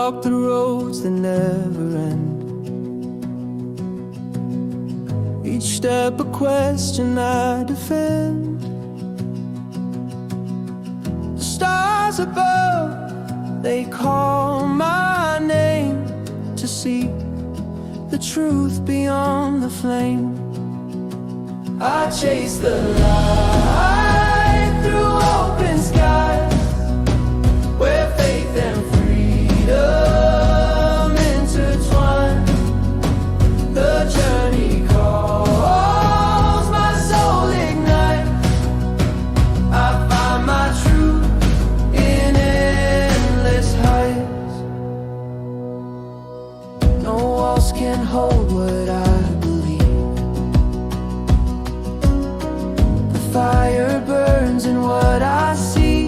walk the roads that never end. Each step a question I defend. The stars above, they call my name to see the truth beyond the flame. I chase the light through open skies, where faith and freedom intertwine. The journey calls, my soul ignites. I find my truth in endless heights. No walls can hold what I believe. The fire burns in what I see.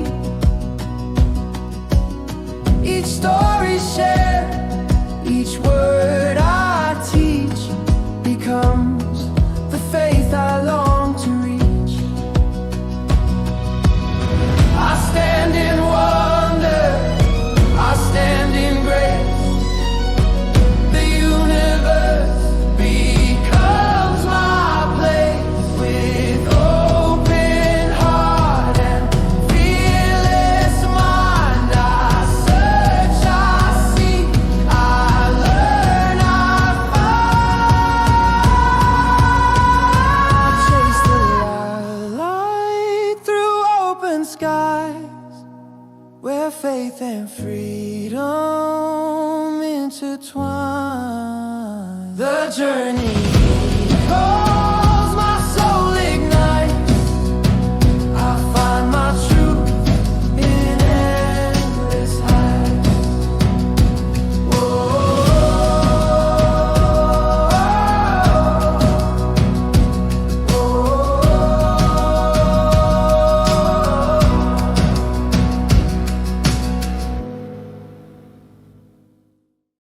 Each story shared, each word I teach becomes the faith I long to reach. I stand in wonder, I stand in grace. The universe becomes my place. With open heart and fearless mind, I search, I seek, I learn, I find. I chase the light through open skies, where faith and freedom intertwine. The journey